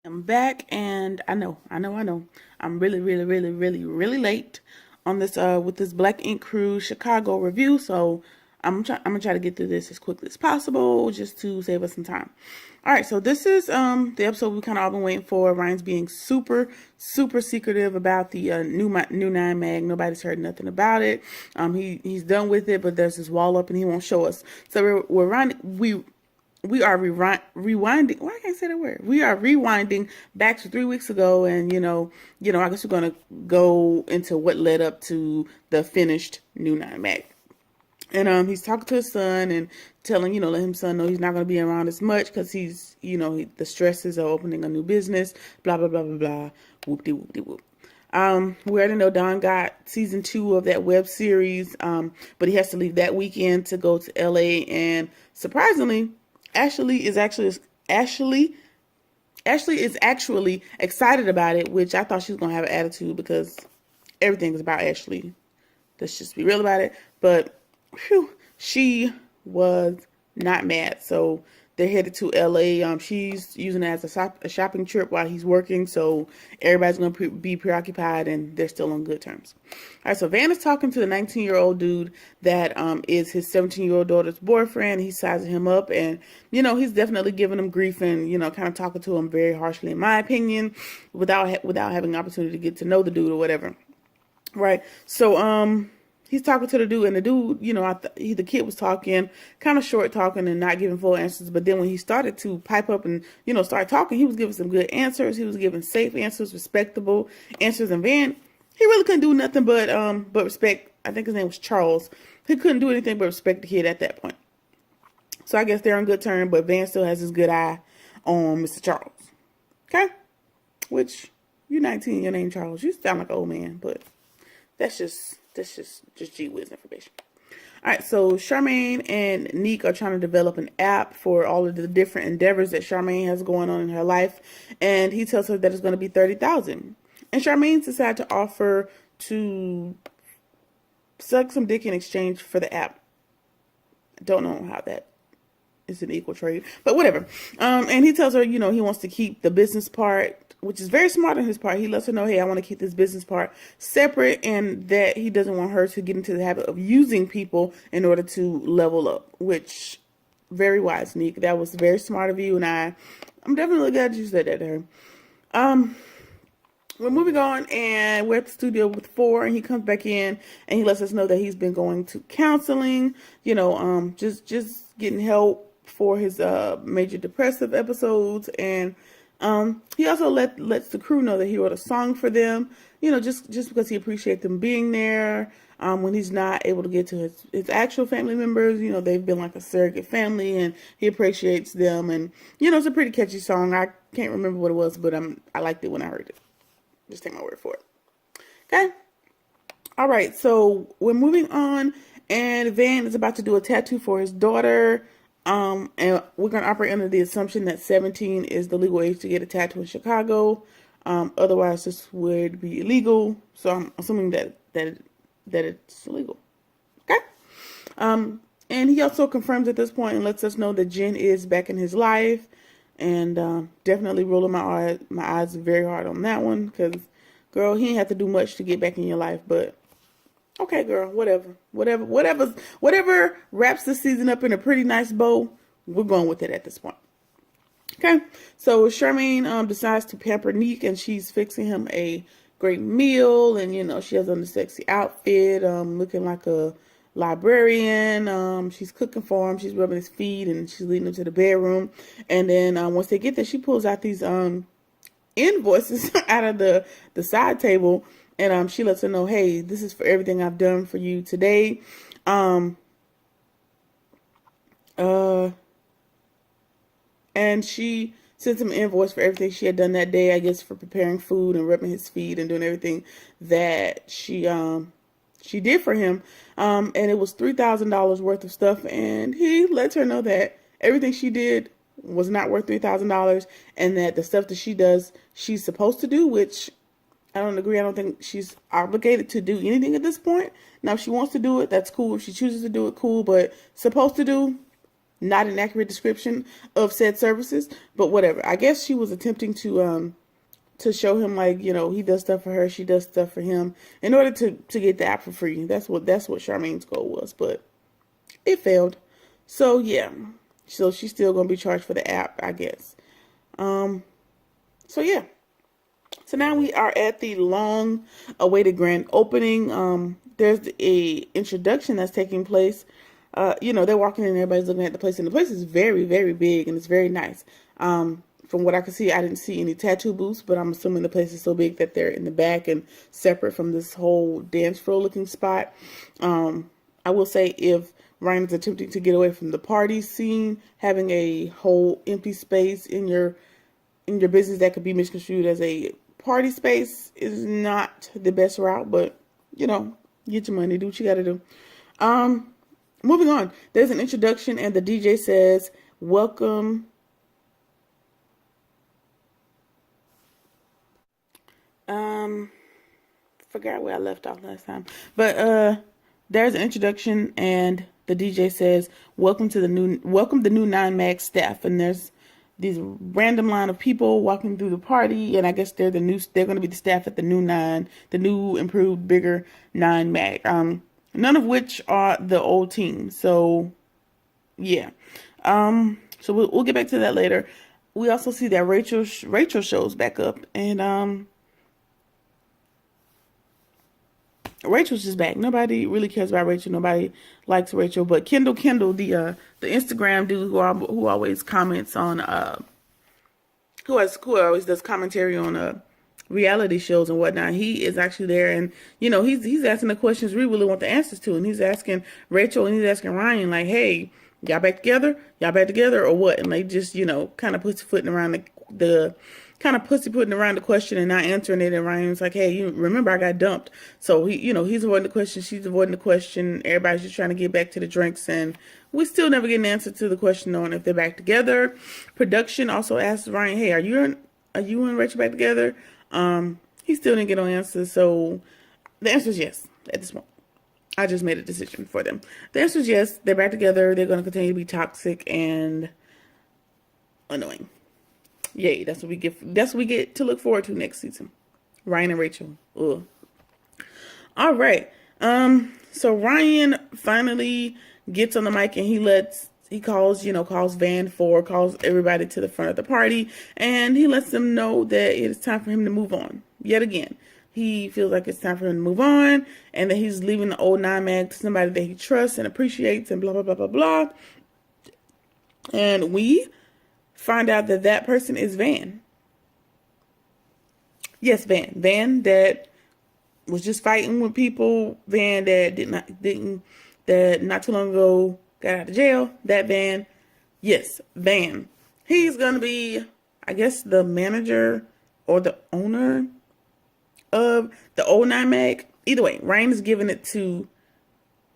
I'm back, and I know. I'm really late on this with this Black Ink Crew Chicago review. So I'm gonna try to get through this as quickly as possible, just to save us some time. All right, so this is the episode we kind of all been waiting for. Ryan's being super secretive about the new Nine Mag. Nobody's heard nothing about it. He's done with it, but there's this wall up, and he won't show us. So we are rewinding. Why can't I say that word? We are rewinding back to 3 weeks ago, and I guess we're gonna go into what led up to the finished new Nine Mag. And he's talking to his son and telling let his son know he's not gonna be around as much because he's the stresses of opening a new business. Blah blah blah blah blah. Whoop de whoop de whoop. We already know Don got season 2 of that web series, but he has to leave that weekend to go to LA. And surprisingly, Ashley is actually excited about it, which I thought she was gonna have an attitude because everything is about Ashley. Let's just be real about it. But she was not mad. So they're headed to LA. She's using it as a shopping trip while he's working. So everybody's going to be preoccupied, and they're still on good terms. All right, so Van is talking to the 19-year-old dude that is his 17-year-old daughter's boyfriend. He's sizing him up, and he's definitely giving him grief and kind of talking to him very harshly, in my opinion, without having an opportunity to get to know the dude or whatever. Right. So he's talking to the dude, and the dude, the kid was talking, kind of short talking and not giving full answers. But then when he started to pipe up and, start talking, he was giving some good answers. He was giving safe answers, respectable answers. And Van, he really couldn't do nothing but respect. I think his name was Charles. He couldn't do anything but respect the kid at that point. So I guess they're on good terms, but Van still has his good eye on Mr. Charles. Okay? Which, you're 19, your name Charles. You sound like an old man, but that's just G Wiz information. All right, so Charmaine and Neek are trying to develop an app for all of the different endeavors that Charmaine has going on in her life, and he tells her that it's going to be $30,000. And Charmaine decided to offer to suck some dick in exchange for the app. I don't know how that is an equal trade, but whatever. And he tells her, he wants to keep the business part, which is very smart on his part. He lets her know, hey, I want to keep this business part separate, and that he doesn't want her to get into the habit of using people in order to level up, which very wise, Neek. That was very smart of you, and I'm definitely glad you said that to her. We're moving on, and we're at the studio with 4, and he comes back in, and he lets us know that he's been going to counseling, just getting help for his major depressive episodes. And he also lets the crew know that he wrote a song for them, just because he appreciates them being there. When he's not able to get to his actual family members, they've been like a surrogate family, and he appreciates them. And it's a pretty catchy song. I can't remember what it was, but I liked it when I heard it. Just take my word for it. Okay. All right. So we're moving on, and Van is about to do a tattoo for his daughter. And we're going to operate under the assumption that 17 is the legal age to get a tattoo in Chicago. Otherwise, this would be illegal. So I'm assuming that it's illegal. Okay. And he also confirms at this point and lets us know that Jen is back in his life. And definitely rolling my eyes very hard on that one, because, girl, he ain't have to do much to get back in your life. But okay, girl, whatever wraps the season up in a pretty nice bow, we're going with it at this point. Okay, so Charmaine decides to pamper Neek, and she's fixing him a great meal, and she has on the sexy outfit, looking like a librarian. She's cooking for him, she's rubbing his feet, and she's leading him to the bedroom. And then once they get there, she pulls out these invoices out of the side table, and she lets her know, hey, this is for everything I've done for you today. And she sent him an invoice for everything she had done that day, I guess, for preparing food and rubbing his feet and doing everything that she did for him. And it was $3,000 worth of stuff. And he lets her know that everything she did was not worth $3,000, and that the stuff that she does, she's supposed to do, which I don't agree. I don't think she's obligated to do anything at this point. Now, if she wants to do it, that's cool. If she chooses to do it, cool. But supposed to do, not an accurate description of said services, but whatever. I guess she was attempting to show him, like, you know, he does stuff for her, she does stuff for him, in order to get the app for free. That's what Charmaine's goal was, but it failed. So yeah, so she's still gonna be charged for the app, I guess. So yeah. So now we are at the long awaited grand opening. There's a introduction that's taking place. You know, they're walking in, everybody's looking at the place, and the place is very, very big, and it's very nice. From what I could see, I didn't see any tattoo booths, but I'm assuming the place is so big that they're in the back and separate from this whole dance floor looking spot. I will say, if Ryan is attempting to get away from the party scene, having a whole empty space in your business that could be misconstrued as a party space is not the best route, but you know, get your money, do what you gotta do. Moving on, there's an introduction, and the DJ says, welcome. Forgot where I left off last time, but there's an introduction, and the DJ says, welcome the new 9 Mag staff, and there's these random line of people walking through the party, and I guess they're going to be the staff at the new improved, bigger 9 Mag. None of which are the old team. So yeah. So we'll get back to that later. We also see that Rachel shows back up, and Rachel's just back. Nobody really cares about Rachel. Nobody likes Rachel, but Kendall, the Instagram dude who always comments on who always does commentary on reality shows and whatnot. He is actually there, and you know, he's asking the questions we really want the answers to, and he's asking Rachel and he's asking Ryan, like, hey, y'all back together? Y'all back together or what? And they just, you know, kind of putting around the question and not answering it. And Ryan's like, hey, you remember I got dumped. So he's avoiding the question, she's avoiding the question. Everybody's just trying to get back to the drinks, and we still never get an answer to the question on if they're back together. Production also asked Ryan, hey, are you and Rachel back together? He still didn't get no answer. So the answer is yes at this point. I just made a decision for them. The answer is yes. They're back together. They're going to continue to be toxic and annoying. Yay, that's what we get. That's what we get to look forward to next season. Ryan and Rachel. Ugh. All right. So Ryan finally gets on the mic, and he calls everybody to the front of the party, and he lets them know that it is time for him to move on. Yet again, he feels like it's time for him to move on, and that he's leaving the old 9 Mag to somebody that he trusts and appreciates, and blah, blah, blah, blah, blah. And we find out that person is Van. Yes, Van. Van that was just fighting with people. Van that that not too long ago got out of jail. That Van. Yes, Van. He's going to be, I guess, the manager or the owner of the old 9 Mag. Either way, Ryan is giving it to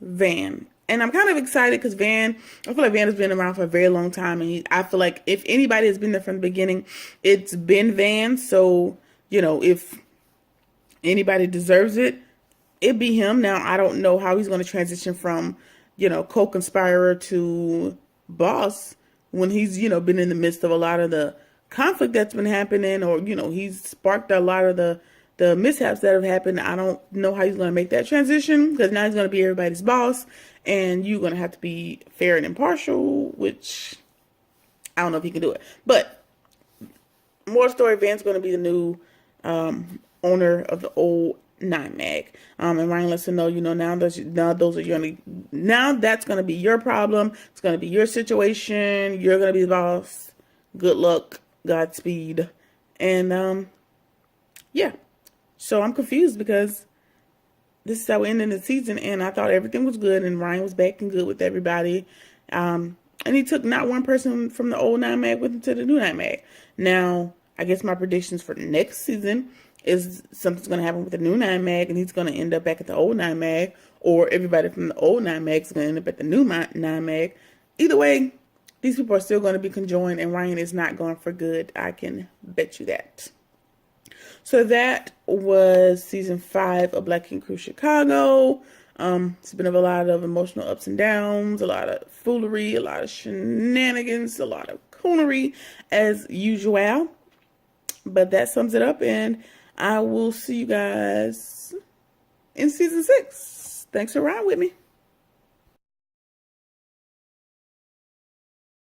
Van. And I'm kind of excited because I feel like Van has been around for a very long time. And I feel like if anybody has been there from the beginning, it's been Van. So, you know, if anybody deserves it, it'd be him. Now, I don't know how he's going to transition from, you know, co-conspirator to boss when he's, you know, been in the midst of a lot of the conflict that's been happening, or, you know, he's sparked a lot of the mishaps that have happened. I don't know how he's going to make that transition, because now he's going to be everybody's boss, and you're going to have to be fair and impartial, which I don't know if he can do it. But more story, Van's going to be the new owner of the old 9 Mag. And Ryan lets him know, you know, now that's going to be your problem. It's going to be your situation. You're going to be the boss. Good luck. Godspeed. And yeah. So I'm confused because this is how we ended the season, and I thought everything was good, and Ryan was back and good with everybody. And he took not one person from the old 9 Mag with him to the new 9 Mag. Now, I guess my predictions for next season is something's going to happen with the new 9 Mag, and he's going to end up back at the old 9 Mag, or everybody from the old 9 Mag is going to end up at the new 9 Mag. Either way, these people are still going to be conjoined, and Ryan is not going for good. I can bet you that. So that was season 5 of Black Ink Crew Chicago. It's been a lot of emotional ups and downs, a lot of foolery, a lot of shenanigans, a lot of coonery as usual. But that sums it up, and I will see you guys in season 6. Thanks for riding with me.